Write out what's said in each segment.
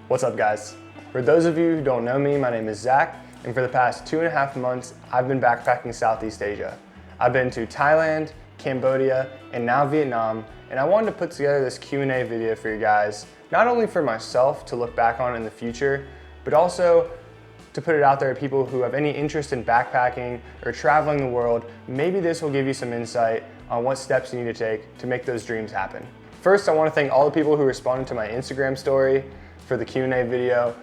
What's up, guys? For those of you who don't know me, my name is Zach, and for the past 2.5 months, I've been backpacking Southeast Asia. I've been to Thailand, Cambodia, and now Vietnam, and I wanted to put together this Q&A video for you guys, not only for myself to look back on in the future, but also to put it out there to people who have any interest in backpacking or traveling the world. Maybe this will give you some insight on what steps you need to take to make those dreams happen. First, I want to thank all the people who responded to my Instagram story for the Q&A video.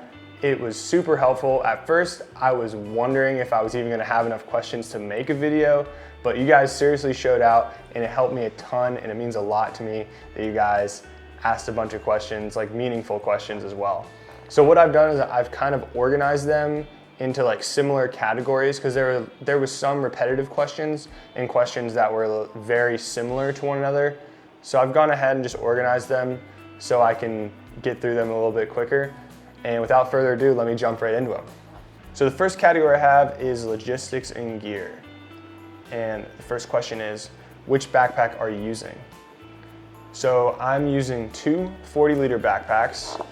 It was super helpful. At first, I was wondering if I was even gonna have enough questions to make a video, but you guys seriously showed out and it helped me a ton, and it means a lot to me that you guys asked a bunch of questions, like meaningful questions as well. So what I've done is I've kind of organized them into like similar categories, because there was some repetitive questions and questions that were very similar to one another. So I've gone ahead and just organized them so I can get through them a little bit quicker. And without further ado, let me jump right into them. So the first category I have is logistics and gear. And the first question is, which backpack are you using? So I'm using two 40-liter backpacks,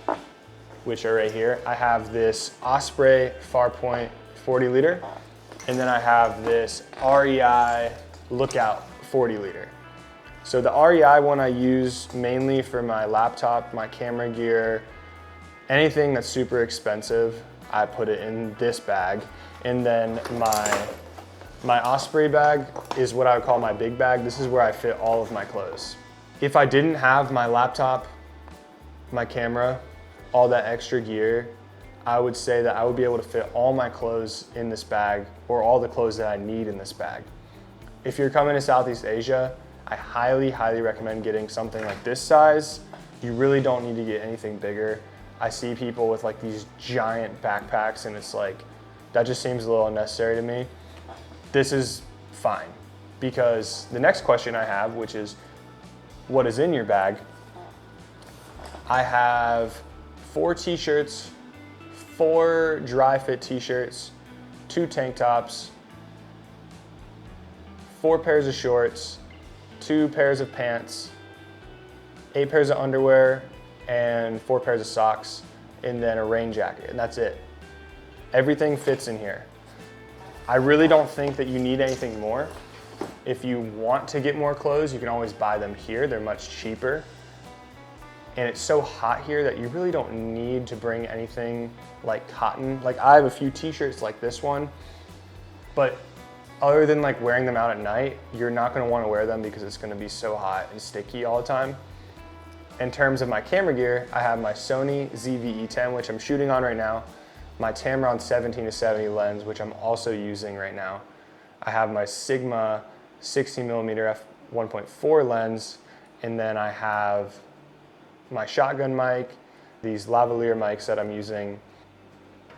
which are right here. I have this Osprey Farpoint 40-liter, and then I have this REI Lookout 40-liter. So the REI one I use mainly for my laptop, my camera gear, anything that's super expensive, I put it in this bag. And then my Osprey bag is what I would call my big bag. This is where I fit all of my clothes. If I didn't have my laptop, my camera, all that extra gear, I would say that I would be able to fit all my clothes in this bag, or all the clothes that I need in this bag. If you're coming to Southeast Asia, I highly, highly recommend getting something like this size. You really don't need to get anything bigger. I see people with like these giant backpacks, and it's like, that just seems a little unnecessary to me. This is fine, because the next question I have, which is, what is in your bag? I have 4 t-shirts, 4 dry fit t-shirts, 2 tank tops, 4 pairs of shorts, 2 pairs of pants, 8 pairs of underwear, and 4 pairs of socks, and then a rain jacket, and that's it. Everything fits in here. I really don't think that you need anything more. If you want to get more clothes, you can always buy them here. They're much cheaper. And it's so hot here that you really don't need to bring anything like cotton. Like, I have a few t-shirts like this one, but other than like wearing them out at night, you're not gonna wanna wear them because it's gonna be so hot and sticky all the time. In terms of my camera gear, I have my Sony ZV-E10, which I'm shooting on right now, my Tamron 17-70 lens, which I'm also using right now. I have my Sigma 60mm f1.4 lens, and then I have my shotgun mic, these lavalier mics that I'm using.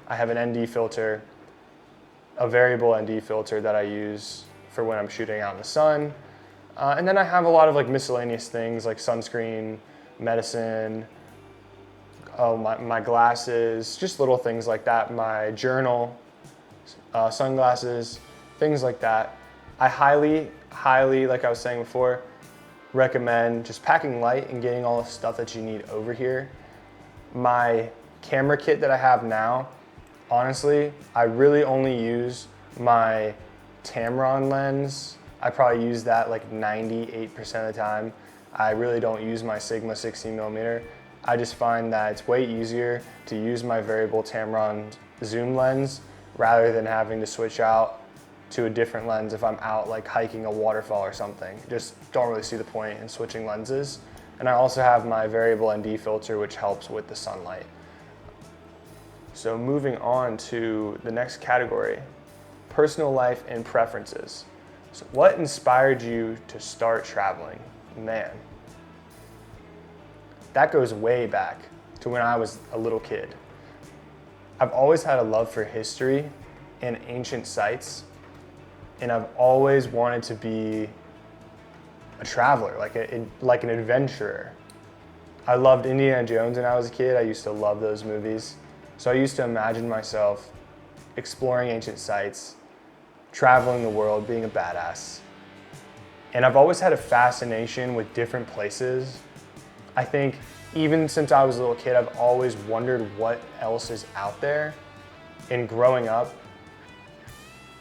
I have an ND filter, a variable ND filter that I use for when I'm shooting out in the sun. And then I have a lot of like miscellaneous things like sunscreen, medicine, my glasses, just little things like that, my journal, sunglasses, things like that. I highly, highly, like I was saying before, recommend just packing light and getting all the stuff that you need over here. My camera kit that I have now, honestly, I really only use my Tamron lens. I probably use that like 98% of the time. I really don't use my Sigma 60mm. I just find that it's way easier to use my variable Tamron zoom lens rather than having to switch out to a different lens if I'm out like hiking a waterfall or something. Just don't really see the point in switching lenses. And I also have my variable ND filter, which helps with the sunlight. So moving on to the next category, personal life and preferences. So what inspired you to start traveling? Man, that goes way back to when I was a little kid. I've always had a love for history and ancient sites, and I've always wanted to be a traveler, like an adventurer. I loved Indiana Jones when I was a kid. I used to love those movies. So I used to imagine myself exploring ancient sites, traveling the world, being a badass. And I've always had a fascination with different places. I think even since I was a little kid, I've always wondered what else is out there. And growing up,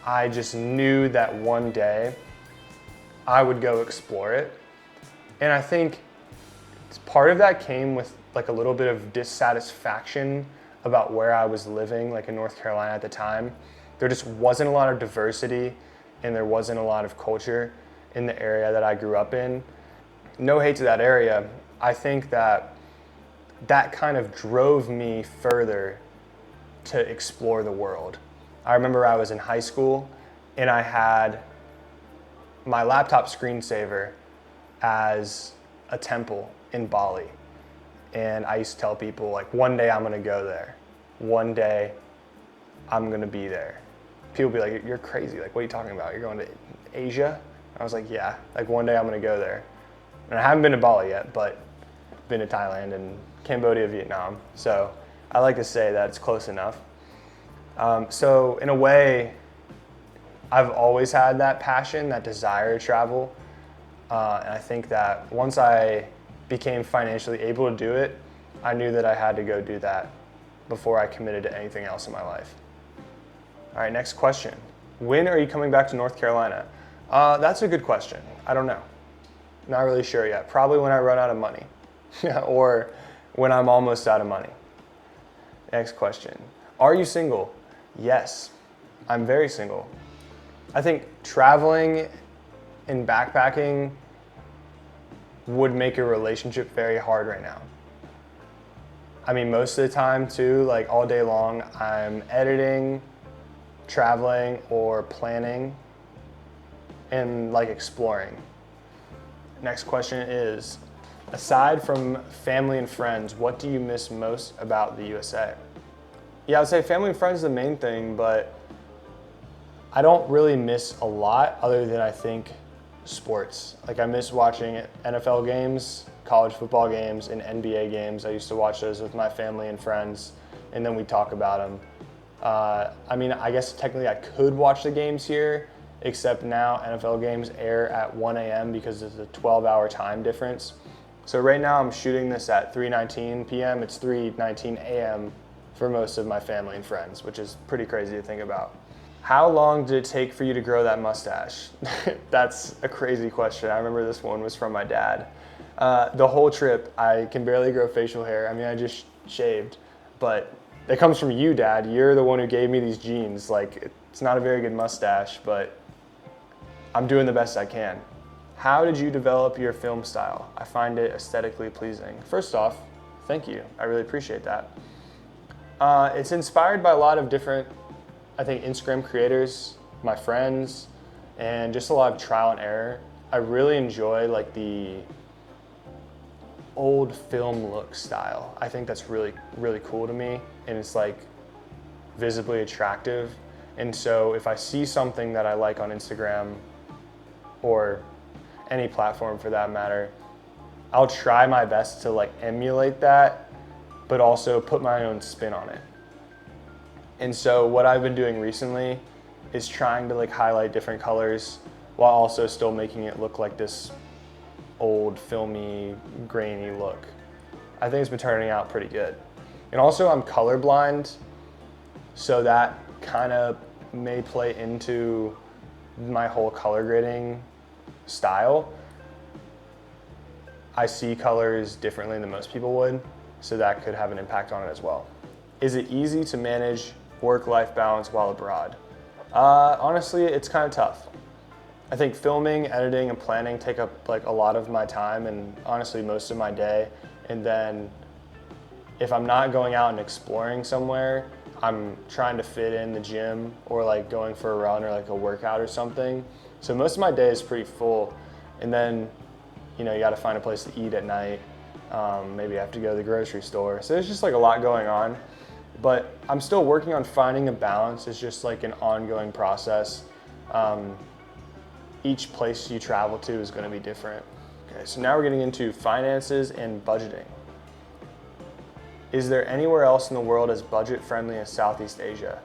I just knew that one day I would go explore it. And I think part of that came with like a little bit of dissatisfaction about where I was living, like in North Carolina at the time. There just wasn't a lot of diversity and there wasn't a lot of culture in the area that I grew up in. No hate to that area. I think that kind of drove me further to explore the world. I remember I was in high school and I had my laptop screensaver as a temple in Bali. And I used to tell people, like, one day I'm gonna go there. One day I'm gonna be there. People would be like, you're crazy. Like, what are you talking about? You're going to Asia? I was like, yeah, like one day I'm gonna go there. And I haven't been to Bali yet, but I've been to Thailand and Cambodia, Vietnam. So I like to say that it's close enough. So in a way, I've always had that passion, that desire to travel. And I think that once I became financially able to do it, I knew that I had to go do that before I committed to anything else in my life. All right, next question. When are you coming back to North Carolina? That's a good question. I don't know. Not really sure yet. Probably when I run out of money or when I'm almost out of money. Next question. Are you single? Yes, I'm very single. I think traveling and backpacking would make a relationship very hard right now. I mean, most of the time too, like all day long, I'm editing, traveling, or planning, and like exploring. Next question is, aside from family and friends, what do you miss most about the USA? Yeah, I would say family and friends is the main thing, but I don't really miss a lot other than I think sports. Like I miss watching NFL games, college football games, and NBA games. I used to watch those with my family and friends, and then we talk about them. I mean, I guess technically I could watch the games here, except now NFL games air at 1 a.m. because there's a 12-hour time difference. So right now I'm shooting this at 3:19 p.m. It's 3:19 a.m. for most of my family and friends, which is pretty crazy to think about. How long did it take for you to grow that mustache? That's a crazy question. I remember this one was from my dad. The whole trip, I can barely grow facial hair. I mean, I just shaved, but it comes from you, Dad. You're the one who gave me these genes. Like, it's not a very good mustache, but I'm doing the best I can. How did you develop your film style? I find it aesthetically pleasing. First off, thank you. I really appreciate that. It's inspired by a lot of different, I think, Instagram creators, my friends, and just a lot of trial and error. I really enjoy like the old film look style. I think that's really, really cool to me, and it's like visibly attractive. And so if I see something that I like on Instagram or any platform for that matter, I'll try my best to like emulate that, but also put my own spin on it. And so what I've been doing recently is trying to like highlight different colors while also still making it look like this old filmy, grainy look. I think it's been turning out pretty good. And also I'm colorblind, so that kind of may play into my whole color grading style. I see colors differently than most people would, so that could have an impact on it as well. Is it easy to manage work-life balance while abroad? Honestly, it's kind of tough. I think filming, editing, and planning take up like a lot of my time and honestly most of my day. And then if I'm not going out and exploring somewhere, I'm trying to fit in the gym or like going for a run or like a workout or something. So most of my day is pretty full. And then, you know, you gotta find a place to eat at night. Maybe I have to go to the grocery store. So there's just like a lot going on. But I'm still working on finding a balance. It's just like an ongoing process. Each place you travel to is going to be different. Okay, so now we're getting into finances and budgeting. Is there anywhere else in the world as budget friendly as Southeast Asia?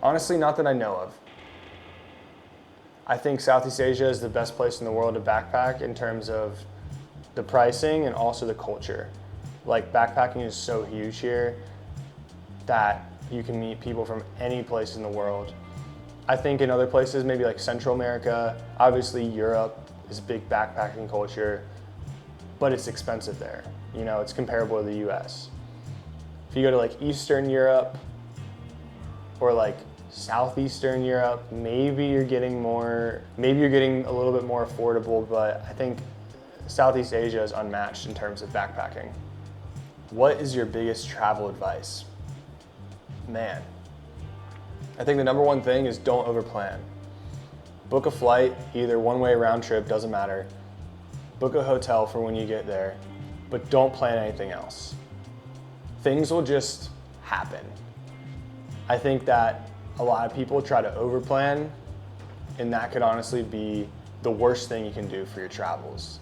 Honestly, not that I know of. I think Southeast Asia is the best place in the world to backpack in terms of the pricing and also the culture. Like backpacking is so huge here that you can meet people from any place in the world. I think in other places, maybe like Central America, obviously Europe is a big backpacking culture, but it's expensive there. You know, it's comparable to the US. If you go to like Eastern Europe or like Southeastern Europe, maybe you're getting a little bit more affordable, but I think Southeast Asia is unmatched in terms of backpacking. What is your biggest travel advice? Man, I think the number one thing is don't overplan. Book a flight, either one-way round trip, doesn't matter. Book a hotel for when you get there, but don't plan anything else. Things will just happen. I think that a lot of people try to overplan, and that could honestly be the worst thing you can do for your travels.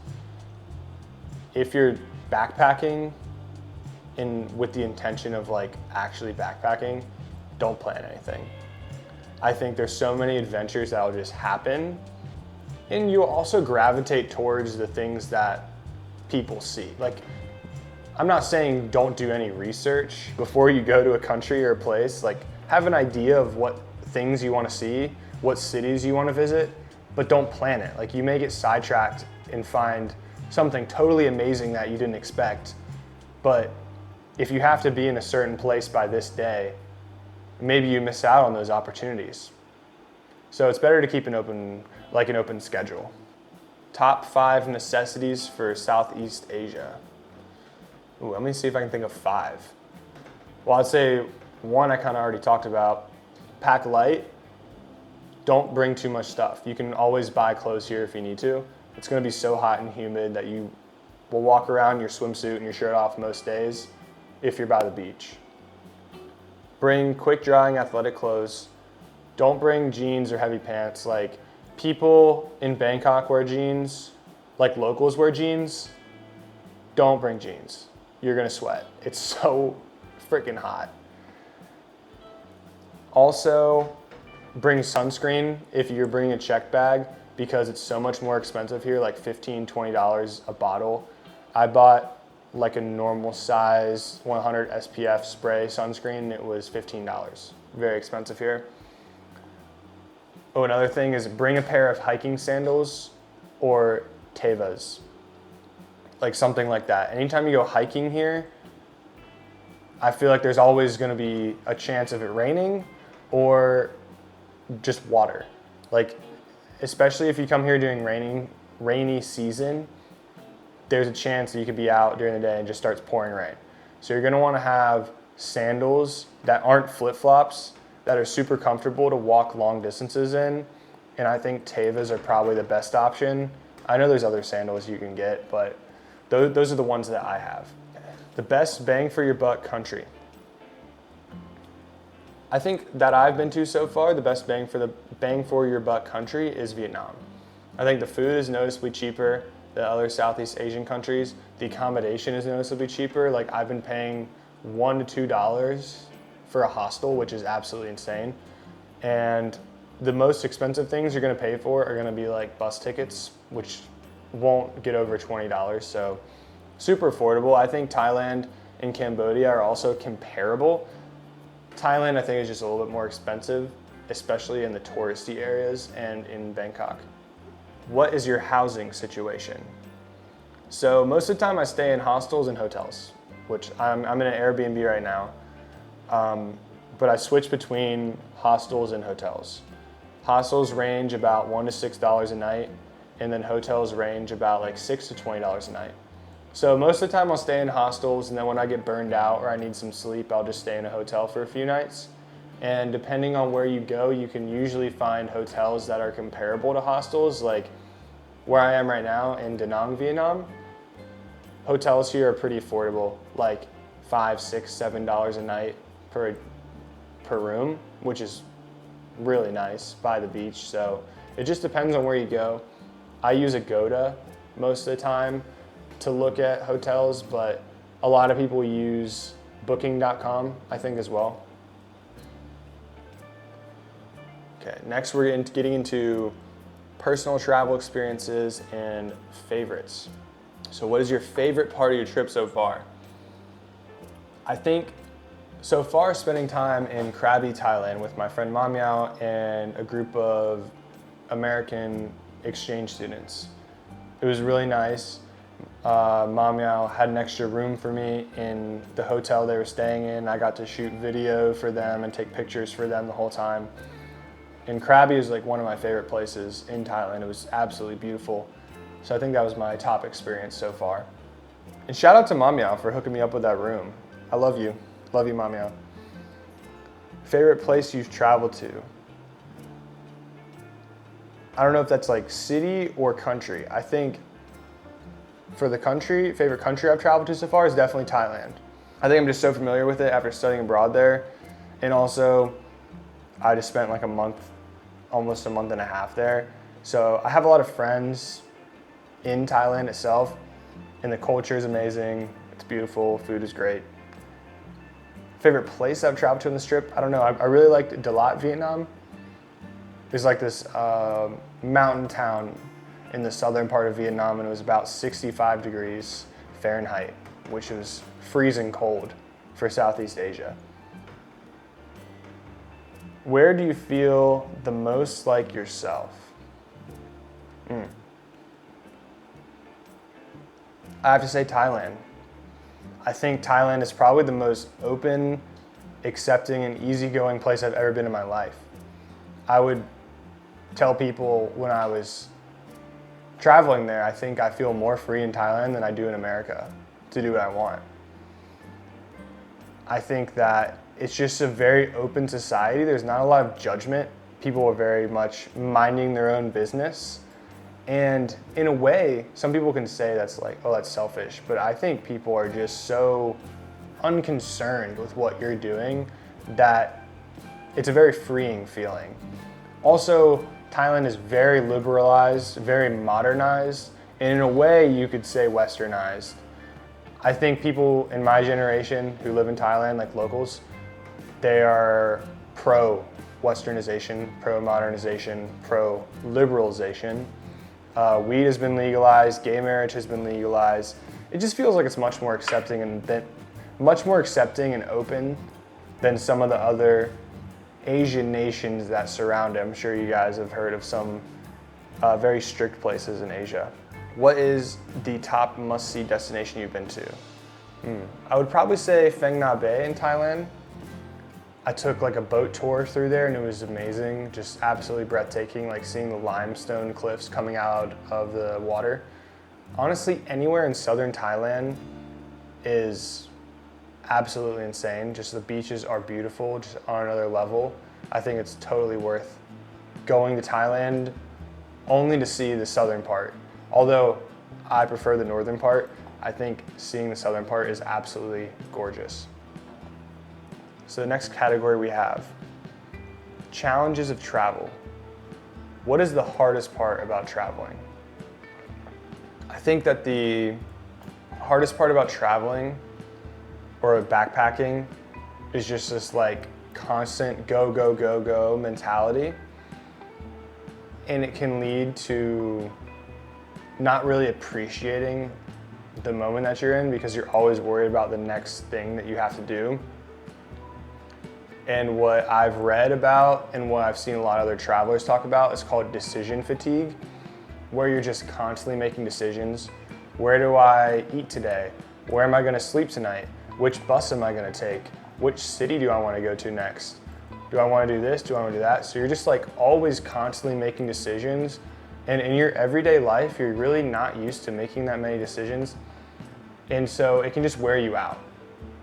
If you're backpacking with the intention of like actually backpacking, don't plan anything. I think there's so many adventures that will just happen, and you'll also gravitate towards the things that people see. Like, I'm not saying don't do any research before you go to a country or a place. Like, have an idea of what things you want to see, what cities you want to visit, but don't plan it. Like, you may get sidetracked and find something totally amazing that you didn't expect, but if you have to be in a certain place by this day, maybe you miss out on those opportunities. So it's better to keep an open schedule. Top 5 necessities for Southeast Asia. Ooh, let me see if I can think of 5. Well, I'd say 1 I kind of already talked about. Pack light. Don't bring too much stuff. You can always buy clothes here if you need to. It's going to be so hot and humid that you will walk around in your swimsuit and your shirt off most days if you're by the beach. Bring quick drying athletic clothes. Don't bring jeans or heavy pants. Like, people in Bangkok wear jeans, like locals wear jeans. Don't bring jeans. You're gonna sweat. It's so freaking hot. Also, bring sunscreen if you're bringing a check bag, because it's so much more expensive here, like $15, $20 a bottle. I bought like a normal size 100 SPF spray sunscreen. It was $15. Very expensive here. Oh, another thing is bring a pair of hiking sandals or tevas, like something like that. Anytime you go hiking here, I feel like there's always gonna be a chance of it raining or just water. Like, especially if you come here during rainy season, there's a chance that you could be out during the day and just starts pouring rain. So you're gonna wanna have sandals that aren't flip-flops, that are super comfortable to walk long distances in. And I think tevas are probably the best option. I know there's other sandals you can get, but those are the ones that I have. The best bang for your buck country. I think that I've been to so far, the best bang for your buck country is Vietnam. I think the food is noticeably cheaper than other Southeast Asian countries. The accommodation is noticeably cheaper. Like, I've been paying $1 to $2 for a hostel, which is absolutely insane. And the most expensive things you're gonna pay for are gonna be like bus tickets, which won't get over $20. So super affordable. I think Thailand and Cambodia are also comparable. Thailand, I think, is just a little bit more expensive, especially in the touristy areas and in Bangkok. What is your housing situation? So most of the time I stay in hostels and hotels, which I'm in an Airbnb right now. But I switch between hostels and hotels. Hostels range about $1 to $6 a night, and then hotels range about like $6 to $20 a night. So most of the time I'll stay in hostels, and then when I get burned out or I need some sleep, I'll just stay in a hotel for a few nights. And depending on where you go, you can usually find hotels that are comparable to hostels. Like where I am right now in Da Nang, Vietnam, hotels here are pretty affordable, like $5, $6, $7 a night per room, which is really nice by the beach. So it just depends on where you go. I use Agoda most of the time to look at hotels, but a lot of people use booking.com, I think, as well. Okay, next we're getting into personal travel experiences and favorites. So what is your favorite part of your trip so far? I think so far spending time in Krabi, Thailand with my friend Mamyao and a group of American exchange students. It was really nice. Mamyao had an extra room for me in the hotel they were staying in. I got to shoot video for them and take pictures for them the whole time. And Krabi is like one of my favorite places in Thailand. It was absolutely beautiful. So I think that was my top experience so far. And shout out to Mamyao for hooking me up with that room. I love you. Love you, Mamyao. Favorite place you've traveled to? I don't know if that's like city or country. I think for the country, favorite country I've traveled to so far is definitely Thailand. I think I'm just so familiar with it after studying abroad there. And also, I just spent like a month, almost a month and a half there. So I have a lot of friends in Thailand itself, and the culture is amazing. It's beautiful, food is great. Favorite place I've traveled to on this trip? I don't know, I really liked Dalat, Vietnam. There's like this mountain town in the southern part of Vietnam, and it was about 65 degrees Fahrenheit, which was freezing cold for Southeast Asia. Where do you feel the most like yourself? I have to say Thailand. I think Thailand is probably the most open, accepting, and easygoing place I've ever been in my life. I would tell people when I was traveling there, I think I feel more free in Thailand than I do in America to do what I want. I think that it's just a very open society. There's not a lot of judgment. People are very much minding their own business. And in a way, some people can say that's like, oh, that's selfish. But I think people are just so unconcerned with what you're doing that it's a very freeing feeling. Also, Thailand is very liberalized, very modernized, and in a way you could say westernized. I think people in my generation who live in Thailand, like locals, they are pro-westernization, pro-modernization, pro-liberalization. Weed has been legalized, gay marriage has been legalized. It just feels like it's much more accepting and open than some of the other Asian nations that surround it. I'm sure you guys have heard of some very strict places in Asia. What is the top must-see destination you've been to? I would probably say Phang Nga Bay in Thailand. I took like a boat tour through there and it was amazing, just absolutely breathtaking, like seeing the limestone cliffs coming out of the water. Honestly, anywhere in southern Thailand is absolutely insane. Just the beaches are beautiful, just on another level. I think it's totally worth going to Thailand only to see the southern part. Although I prefer the northern part, I think seeing the southern part is absolutely gorgeous. So the next category we have, challenges of travel. What is the hardest part about traveling? I think that the hardest part about traveling or backpacking is just this like constant go, go, go, go mentality. And it can lead to not really appreciating the moment that you're in because you're always worried about the next thing that you have to do. And what I've read about and what I've seen a lot of other travelers talk about is called decision fatigue, where you're just constantly making decisions. Where do I eat today? Where am I gonna sleep tonight? Which bus am I gonna take? Which city do I wanna go to next? Do I wanna do this? Do I wanna do that? So you're just like always constantly making decisions. And in your everyday life, you're really not used to making that many decisions. And so it can just wear you out.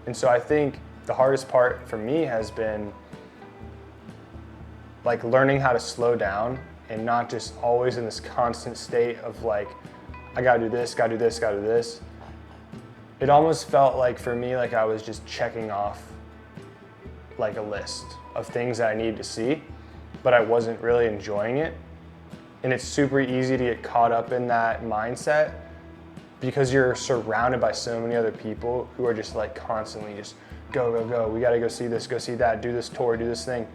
And so I think the hardest part for me has been like learning how to slow down and not just always in this constant state of like, I gotta do this, gotta do this, gotta do this. It almost felt like for me, like I was just checking off like a list of things that I needed to see, but I wasn't really enjoying it. And it's super easy to get caught up in that mindset because you're surrounded by so many other people who are just like constantly just go, go, go. We gotta go see this, go see that, do this tour, do this thing.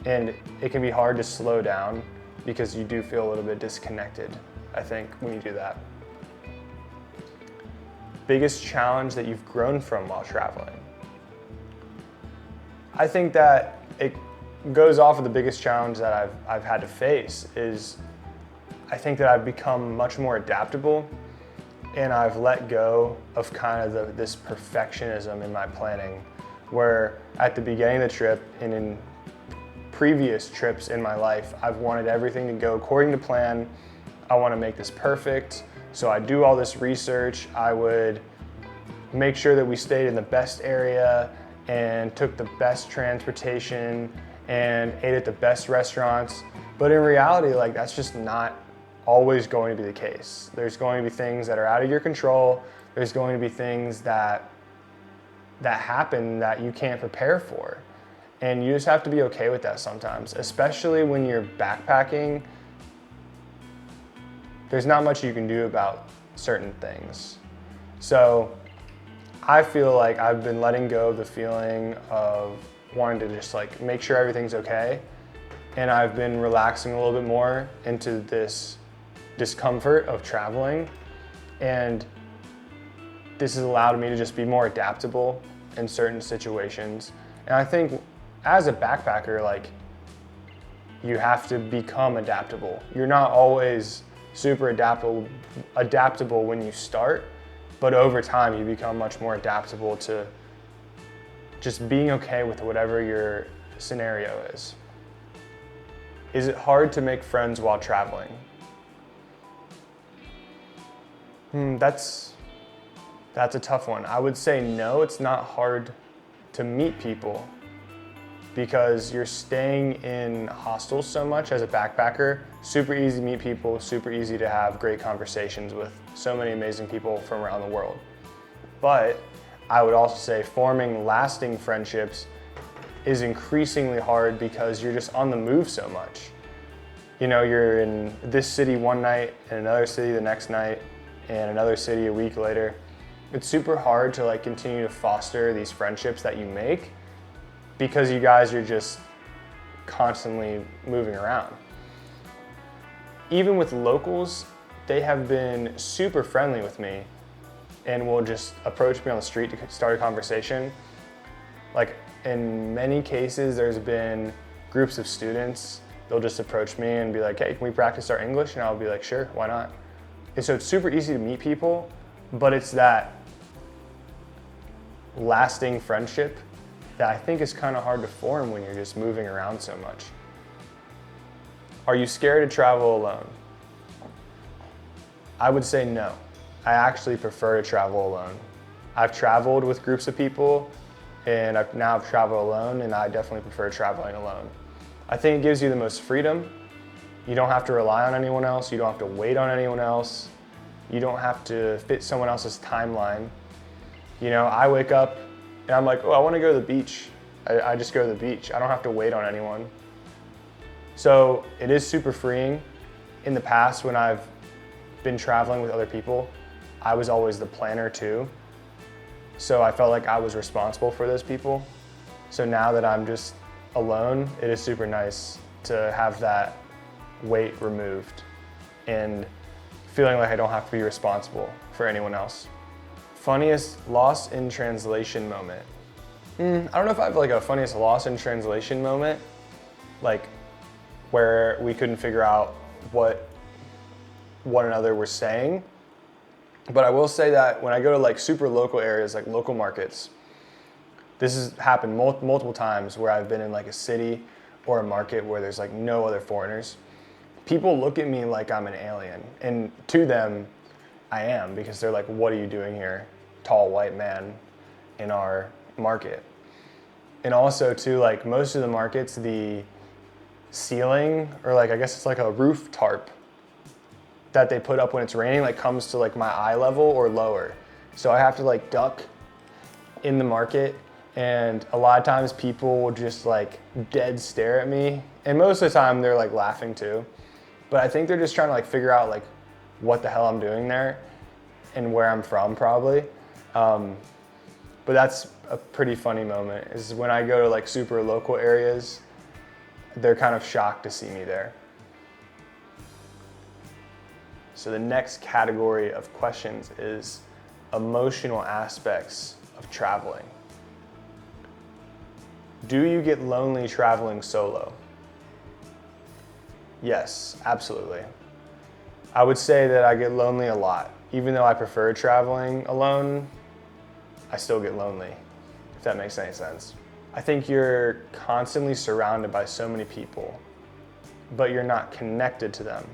And it can be hard to slow down because you do feel a little bit disconnected, I think, when you do that. biggest challenge that you've grown from while traveling? I think that it goes off of the biggest challenge that I've had to face is I think that I've become much more adaptable, and I've let go of kind of this perfectionism in my planning, where at the beginning of the trip and in previous trips in my life, I've wanted everything to go according to plan. I want to make this perfect. So I do all this research. I would make sure that we stayed in the best area and took the best transportation and ate at the best restaurants. But in reality, like, that's just not always going to be the case. There's going to be things that are out of your control. There's going to be things that happen that you can't prepare for. And you just have to be okay with that sometimes, especially when you're backpacking. There's not much you can do about certain things. So I feel like I've been letting go of the feeling of wanting to just like make sure everything's okay. And I've been relaxing a little bit more into this discomfort of traveling. And this has allowed me to just be more adaptable in certain situations. And I think as a backpacker, like, you have to become adaptable. You're not always super adaptable when you start, but over time you become much more adaptable to just being okay with whatever your scenario is. Is it hard to make friends while traveling? That's a tough one. I would say no, it's not hard to meet people because you're staying in hostels so much as a backpacker. Super easy to meet people, super easy to have great conversations with so many amazing people from around the world. But I would also say forming lasting friendships is increasingly hard because you're just on the move so much. You know, you're in this city one night and another city the next night and another city a week later. It's super hard to like continue to foster these friendships that you make because you guys are just constantly moving around. Even with locals, they have been super friendly with me and will just approach me on the street to start a conversation. Like, in many cases, there's been groups of students, they'll just approach me and be like, hey, can we practice our English? And I'll be like, sure, why not? And so it's super easy to meet people, but it's that lasting friendship that I think is kind of hard to form when you're just moving around so much. Are you scared to travel alone? I would say no. I actually prefer to travel alone. I've traveled with groups of people and now I've traveled alone, and I definitely prefer traveling alone. I think it gives you the most freedom. You don't have to rely on anyone else. You don't have to wait on anyone else. You don't have to fit someone else's timeline. You know, I wake up and I'm like, oh, I want to go to the beach. I just go to the beach. I don't have to wait on anyone. So it is super freeing. In the past, when I've been traveling with other people, I was always the planner too. So I felt like I was responsible for those people. So now that I'm just alone, it is super nice to have that weight removed and feeling like I don't have to be responsible for anyone else. Funniest lost in translation moment. I don't know if I have like a funniest lost in translation moment, like where we couldn't figure out what one another were saying. But I will say that when I go to like super local areas, like local markets, this has happened multiple times where I've been in like a city or a market where there's like no other foreigners. People look at me like I'm an alien, and to them, I am, because they're like, what are you doing here, tall white man in our market? And also too, like most of the markets, the ceiling, or like I guess it's like a roof tarp that they put up when it's raining, like comes to like my eye level or lower. So I have to like duck in the market, and a lot of times people will just like dead stare at me, and most of the time they're like laughing too. But I think they're just trying to like figure out like what the hell I'm doing there and where I'm from probably. But that's a pretty funny moment, is when I go to like super local areas, they're kind of shocked to see me there. So the next category of questions is emotional aspects of traveling. Do you get lonely traveling solo? Yes, absolutely. I would say that I get lonely a lot. Even though I prefer traveling alone, I still get lonely, if that makes any sense. I think you're constantly surrounded by so many people, but you're not connected to them.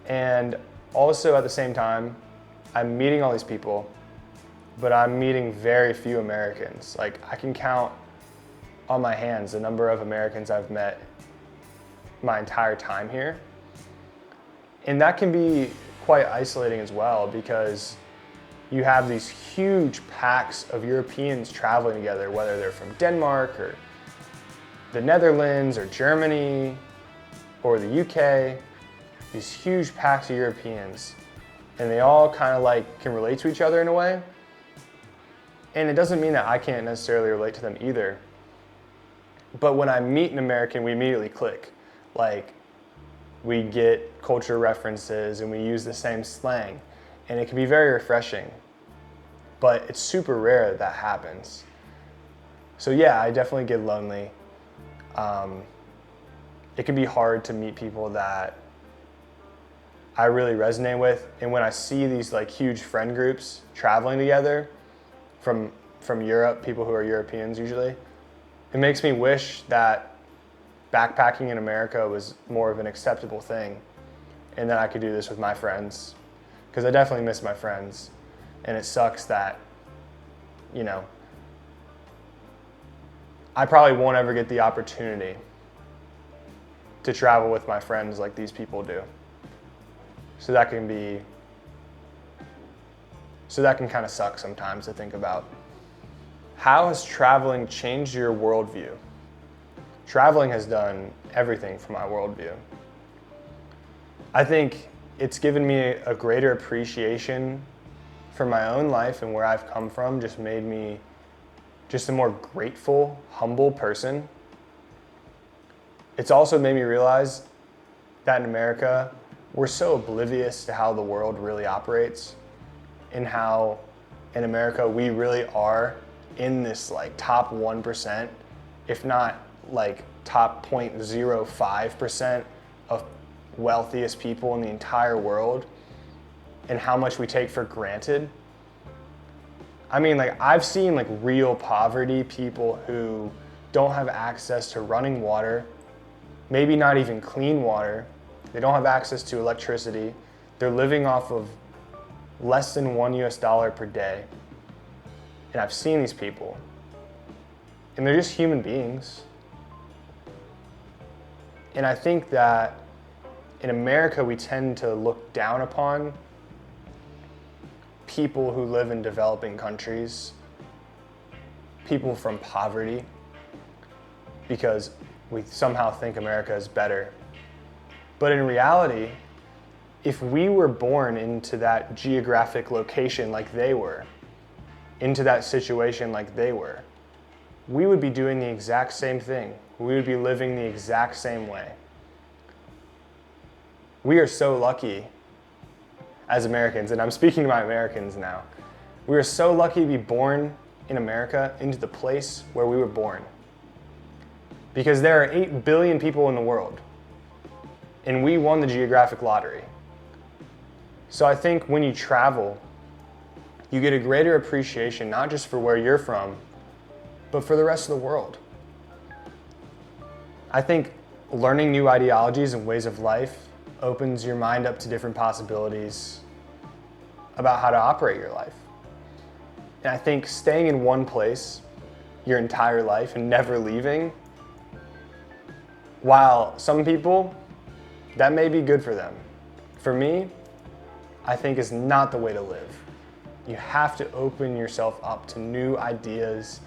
And also at the same time, I'm meeting all these people, but I'm meeting very few Americans. Like, I can count on my hands the number of Americans I've met my entire time here. And that can be quite isolating as well, because you have these huge packs of Europeans traveling together, whether they're from Denmark or the Netherlands or Germany or the UK, these huge packs of Europeans, and they all kind of like can relate to each other in a way. And it doesn't mean that I can't necessarily relate to them either. But when I meet an American, we immediately click. Like, we get culture references and we use the same slang, and it can be very refreshing, but it's super rare that happens. So yeah, I definitely get lonely. It can be hard to meet people that I really resonate with, and when I see these like huge friend groups traveling together from Europe, people who are Europeans usually, it makes me wish that backpacking in America was more of an acceptable thing, and that I could do this with my friends, because I definitely miss my friends, and it sucks that, you know, I probably won't ever get the opportunity to travel with my friends like these people do. So that can kind of suck sometimes to think about. How has traveling changed your worldview? Traveling has done everything for my worldview. I think it's given me a greater appreciation for my own life and where I've come from, just made me just a more grateful, humble person. It's also made me realize that in America, we're so oblivious to how the world really operates, and how in America we really are in this like top 1%, if not like top 0.05% of wealthiest people in the entire world, and how much we take for granted. I mean, like, I've seen like real poverty people who don't have access to running water, maybe not even clean water. They don't have access to electricity. They're living off of less than $1 per day. And I've seen these people, and they're just human beings. And I think that in America, we tend to look down upon people who live in developing countries, people from poverty, because we somehow think America is better. But in reality, if we were born into that geographic location like they were, into that situation like they were, we would be doing the exact same thing. We would be living the exact same way. We are so lucky as Americans, and I'm speaking to my Americans now. We are so lucky to be born in America, into the place where we were born. Because there are 8 billion people in the world, and we won the geographic lottery. So I think when you travel, you get a greater appreciation, not just for where you're from, but for the rest of the world. I think learning new ideologies and ways of life opens your mind up to different possibilities about how to operate your life. And I think staying in one place your entire life and never leaving, while some people, that may be good for them, for me, I think is not the way to live. You have to open yourself up to new ideas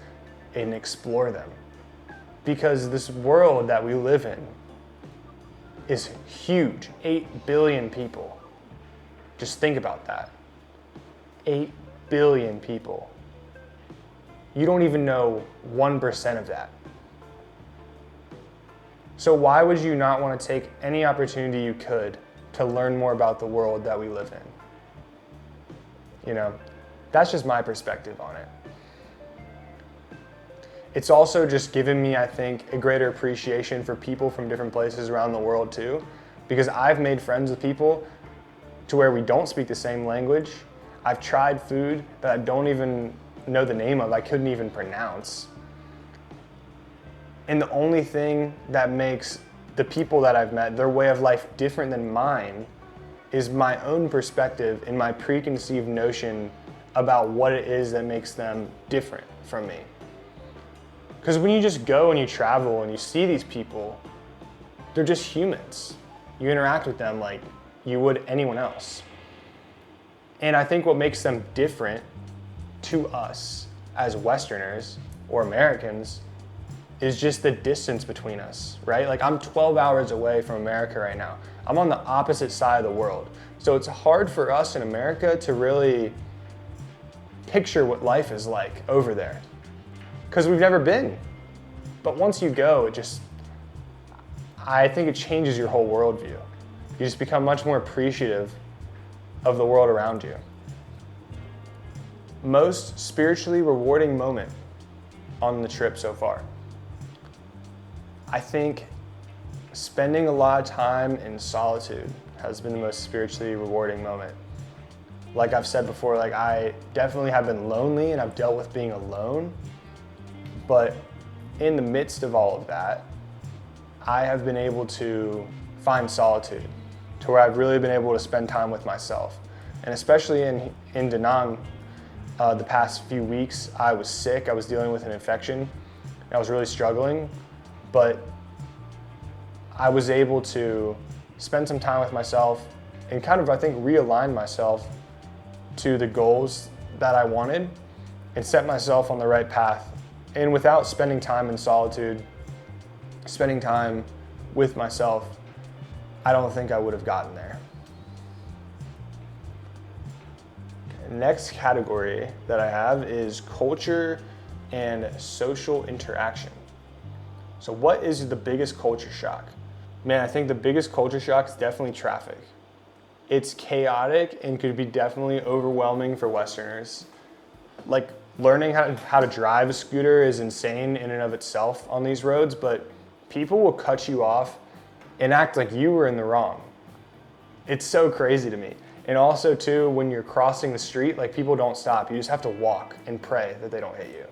and explore them. Because this world that we live in is huge, 8 billion people. Just think about that. 8 billion people. You don't even know 1% of that. So why would you not want to take any opportunity you could to learn more about the world that we live in? You know, that's just my perspective on it. It's also just given me, I think, a greater appreciation for people from different places around the world too, because I've made friends with people to where we don't speak the same language. I've tried food that I don't even know the name of, I couldn't even pronounce. And the only thing that makes the people that I've met, their way of life different than mine, is my own perspective and my preconceived notion about what it is that makes them different from me. Because when you just go and you travel and you see these people, they're just humans. You interact with them like you would anyone else. And I think what makes them different to us as Westerners or Americans is just the distance between us, right? Like I'm 12 hours away from America right now. I'm on the opposite side of the world. So it's hard for us in America to really picture what life is like over there, because we've never been. But once you go, I think it changes your whole worldview. You just become much more appreciative of the world around you. Most spiritually rewarding moment on the trip so far. I think spending a lot of time in solitude has been the most spiritually rewarding moment. Like I've said before, like I definitely have been lonely and I've dealt with being alone, but in the midst of all of that, I have been able to find solitude to where I've really been able to spend time with myself. And especially in Da Nang, the past few weeks, I was sick, I was dealing with an infection, and I was really struggling, but I was able to spend some time with myself and kind of, I think, realign myself to the goals that I wanted and set myself on the right path. And without spending time in solitude, spending time with myself, I don't think I would have gotten there. Next category that I have is culture and social interaction. So what is the biggest culture shock? Man, I think the biggest culture shock is definitely traffic. It's chaotic and could be definitely overwhelming for Westerners. Like learning how to drive a scooter is insane in and of itself on these roads, but people will cut you off and act like you were in the wrong. It's so crazy to me. And also too, when you're crossing the street, like people don't stop. You just have to walk and pray that they don't hit you.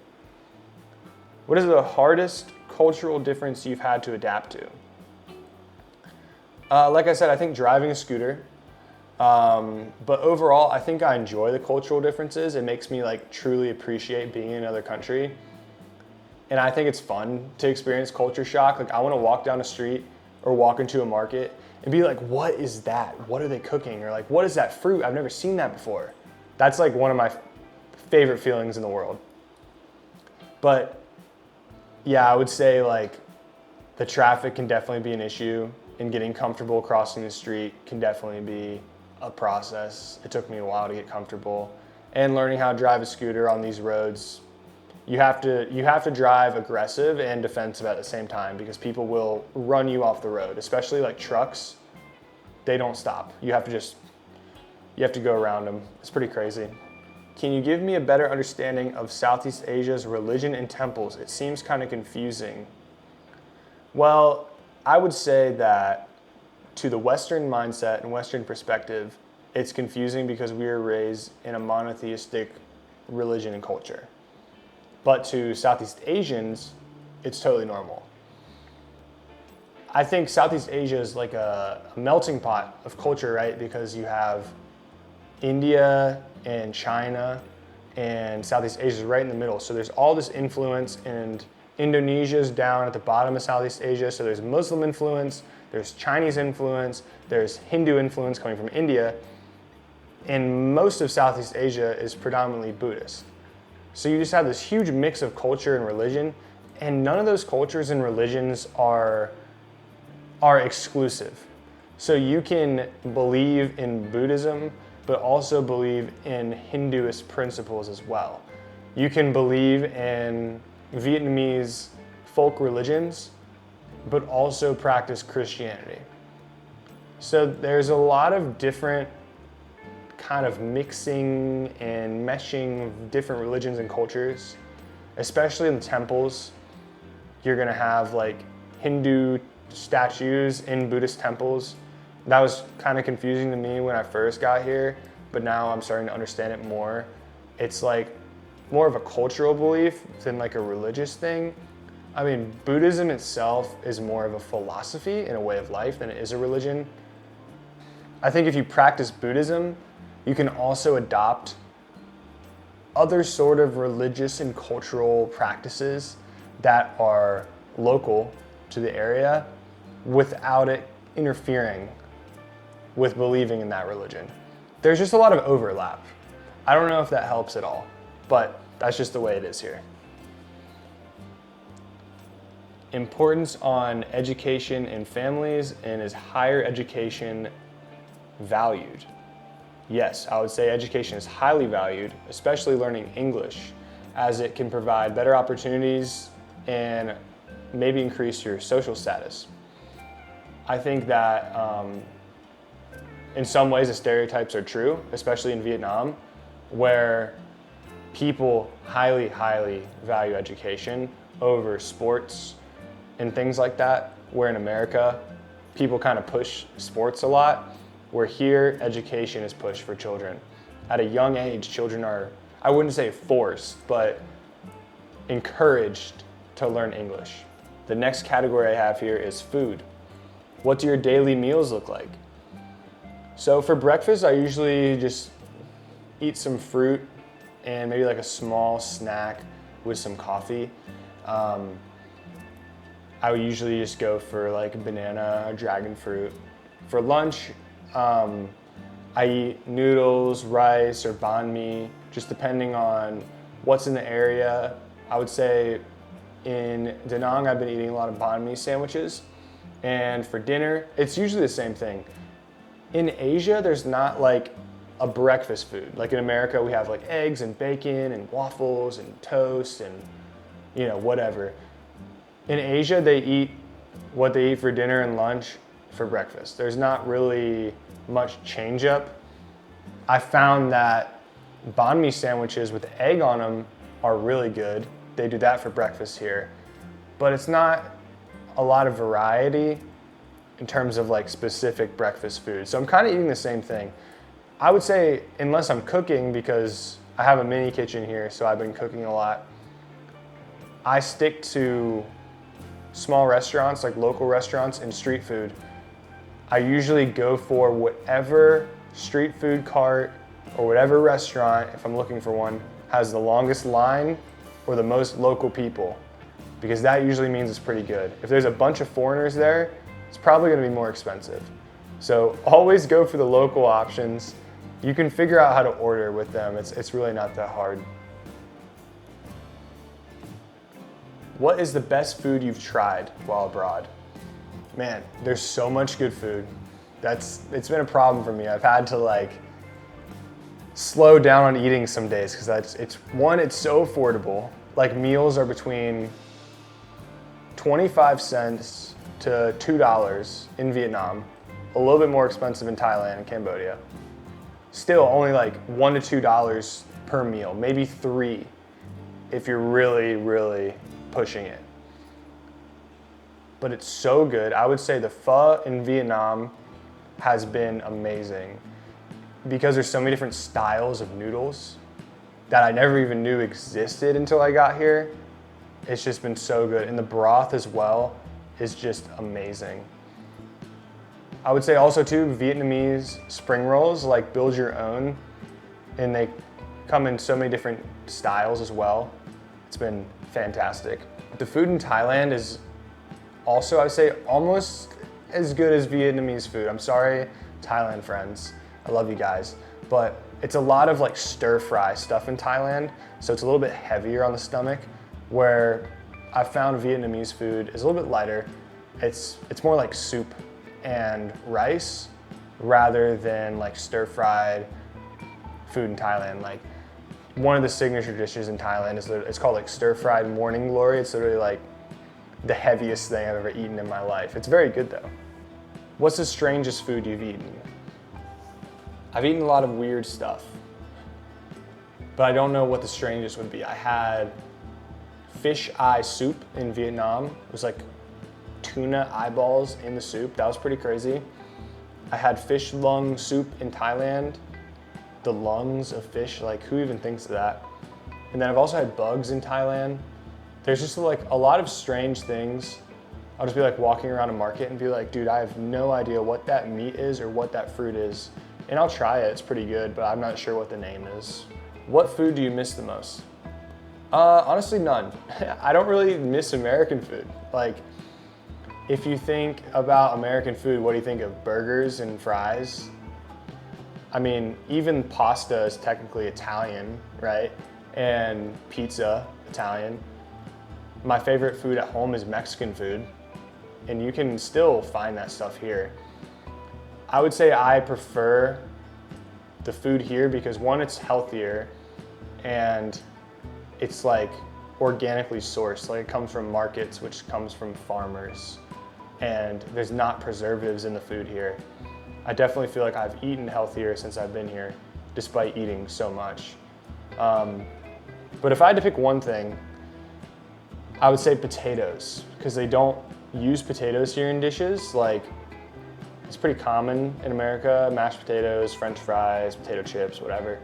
What is the hardest cultural difference you've had to adapt to? Like I said, I think driving a scooter. But overall, I think I enjoy the cultural differences. It makes me like truly appreciate being in another country. And I think it's fun to experience culture shock. Like I want to walk down a street or walk into a market and be like, what is that? What are they cooking? Or like, what is that fruit? I've never seen that before. That's like one of my favorite feelings in the world. But yeah, I would say like the traffic can definitely be an issue, and getting comfortable crossing the street can definitely be a process. It took me a while to get comfortable. And learning how to drive a scooter on these roads, you have to drive aggressive and defensive at the same time, because people will run you off the road, especially like trucks. They don't stop. You have to go around them. It's pretty crazy. Can you give me a better understanding of Southeast Asia's religion and temples? It seems kind of confusing. Well, I would say that to the Western mindset and Western perspective, it's confusing because we were raised in a monotheistic religion and culture. But to Southeast Asians, it's totally normal. I think Southeast Asia is like a melting pot of culture, right? Because you have India and China, and Southeast Asia is right in the middle. So there's all this influence, and Indonesia's down at the bottom of Southeast Asia. So there's Muslim influence, there's Chinese influence, there's Hindu influence coming from India, and most of Southeast Asia is predominantly Buddhist. So you just have this huge mix of culture and religion, and none of those cultures and religions are exclusive. So you can believe in Buddhism, but also believe in Hinduist principles as well. You can believe in Vietnamese folk religions, but also practice Christianity. So there's a lot of different kind of mixing and meshing of different religions and cultures, especially in the temples. You're gonna have like Hindu statues in Buddhist temples. That was kind of confusing to me when I first got here, but now I'm starting to understand it more. It's like more of a cultural belief than like a religious thing. I mean, Buddhism itself is more of a philosophy and a way of life than it is a religion. I think if you practice Buddhism, you can also adopt other sort of religious and cultural practices that are local to the area without it interfering with believing in that religion. There's just a lot of overlap. I don't know if that helps at all, but that's just the way it is here. Importance on education in families, and is higher education valued? Yes, I would say education is highly valued, especially learning English, as it can provide better opportunities and maybe increase your social status. I think that in some ways the stereotypes are true, especially in Vietnam, where people highly value education over sports and things like that, where in America, people kind of push sports a lot, where here, education is pushed for children. At a young age, children are, I wouldn't say forced, but encouraged to learn English. The next category I have here is food. What do your daily meals look like? So for breakfast, I usually just eat some fruit and maybe like a small snack with some coffee. I would usually just go for like a banana or dragon fruit. For lunch, I eat noodles, rice, or banh mi, just depending on what's in the area. I would say in Da Nang, I've been eating a lot of banh mi sandwiches. And for dinner, it's usually the same thing. In Asia, there's not like a breakfast food. Like in America, we have like eggs and bacon and waffles and toast and whatever. In Asia, they eat what they eat for dinner and lunch for breakfast. There's not really much change up. I found that banh mi sandwiches with egg on them are really good. They do that for breakfast here. But it's not a lot of variety in terms of like specific breakfast food. So I'm kind of eating the same thing. I would say, unless I'm cooking, because I have a mini kitchen here, so I've been cooking a lot, I stick to small restaurants, like local restaurants, and street food. I usually go for whatever street food cart or whatever restaurant, if I'm looking for one, has the longest line or the most local people, because that usually means it's pretty good. If there's a bunch of foreigners there, it's probably gonna be more expensive. So always go for the local options. You can figure out how to order with them. It's really not that hard. What is the best food you've tried while abroad? Man, there's so much good food. It's been a problem for me. I've had to like slow down on eating some days because it's so affordable. Like meals are between 25 cents to $2 in Vietnam, a little bit more expensive in Thailand and Cambodia. Still only like $1 to $2 per meal, maybe $3 if you're really pushing it. But it's so good. I would say the pho in Vietnam has been amazing because there's so many different styles of noodles that I never even knew existed until I got here. It's just been so good. And the broth as well is just amazing. I would say also too, Vietnamese spring rolls, like build your own, and they come in so many different styles as well. It's been fantastic. The food in Thailand is also, I would say, almost as good as Vietnamese food. I'm sorry, Thailand friends, I love you guys. But it's a lot of like stir fry stuff in Thailand, so it's a little bit heavier on the stomach, where I found Vietnamese food is a little bit lighter. It's more like soup and rice rather than like stir fried food in Thailand. Like one of the signature dishes in Thailand is it's called like stir fried morning glory. It's literally like the heaviest thing I've ever eaten in my life. It's very good though. What's the strangest food you've eaten? I've eaten a lot of weird stuff, but I don't know what the strangest would be. I had fish eye soup in Vietnam. It was like tuna eyeballs in the soup. That was pretty crazy. I had fish lung soup in Thailand. The lungs of fish, like who even thinks of that? And then I've also had bugs in Thailand. There's just like a lot of strange things. I'll just be like walking around a market and be like, dude, I have no idea what that meat is or what that fruit is. And I'll try it, it's pretty good, but I'm not sure what the name is. What food do you miss the most? Honestly, none. I don't really miss American food. Like, if you think about American food, what do you think of? Burgers and fries? I mean, even pasta is technically Italian, right? And pizza, Italian. My favorite food at home is Mexican food, and you can still find that stuff here. I would say I prefer the food here because one, it's healthier, and it's like organically sourced. Like it comes from markets, which comes from farmers, and there's not preservatives in the food here. I definitely feel like I've eaten healthier since I've been here, despite eating so much. But if I had to pick one thing, I would say potatoes, because they don't use potatoes here in dishes. Like, it's pretty common in America, mashed potatoes, French fries, potato chips, whatever.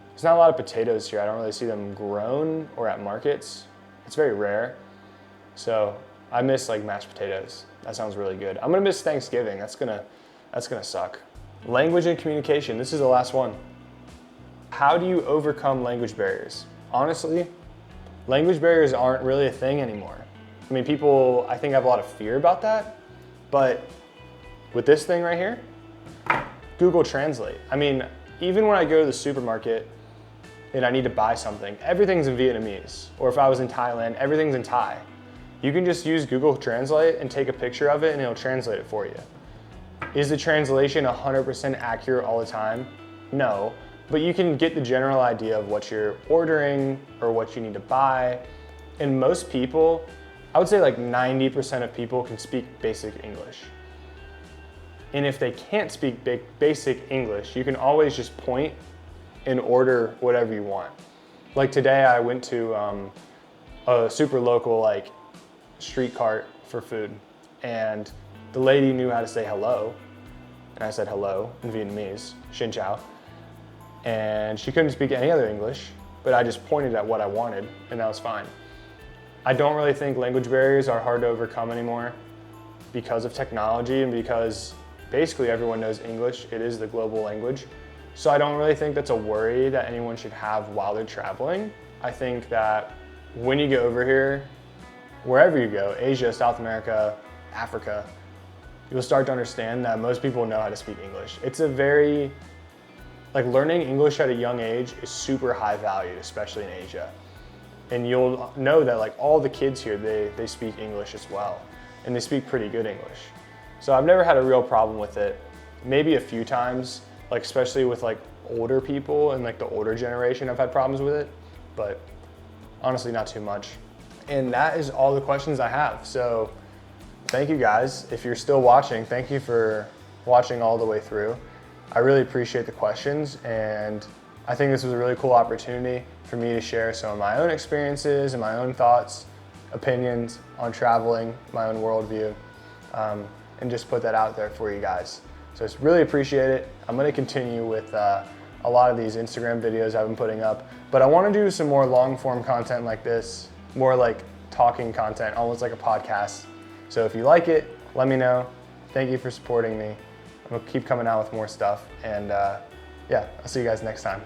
There's not a lot of potatoes here. I don't really see them grown or at markets. It's very rare. So I miss like mashed potatoes. That sounds really good. I'm gonna miss Thanksgiving. That's gonna suck. Language and communication. This is the last one. How do you overcome language barriers? Honestly, language barriers aren't really a thing anymore. I mean, people, I think, have a lot of fear about that, but with this thing right here, Google Translate. I mean, even when I go to the supermarket and I need to buy something, everything's in Vietnamese. Or if I was in Thailand, everything's in Thai. You can just use Google Translate and take a picture of it and it'll translate it for you. Is the translation 100% accurate all the time? No, but you can get the general idea of what you're ordering or what you need to buy. And most people, I would say like 90% of people can speak basic English. And if they can't speak basic English, you can always just point and order whatever you want. Like today I went to a super local like street cart for food, and the lady knew how to say hello. And I said hello in Vietnamese, xin chào. And she couldn't speak any other English, but I just pointed at what I wanted and that was fine. I don't really think language barriers are hard to overcome anymore because of technology and because basically everyone knows English. It is the global language. So I don't really think that's a worry that anyone should have while they're traveling. I think that when you go over here, wherever you go, Asia, South America, Africa, you'll start to understand that most people know how to speak English. It's a very, like learning English at a young age is super high valued, especially in Asia. And you'll know that like all the kids here, they speak English as well. And they speak pretty good English. So I've never had a real problem with it. Maybe a few times, like especially with like older people and like the older generation, I've had problems with it, but honestly not too much. And that is all the questions I have. So thank you guys. If you're still watching, thank you for watching all the way through. I really appreciate the questions, and I think this was a really cool opportunity for me to share some of my own experiences and my own thoughts, opinions on traveling, my own worldview, and just put that out there for you guys. So it's really appreciate it. I'm gonna continue with a lot of these Instagram videos I've been putting up, but I wanna do some more long form content like this, more like talking content, almost like a podcast. So if you like it, let me know. Thank you for supporting me. I'm gonna keep coming out with more stuff, and yeah, I'll see you guys next time.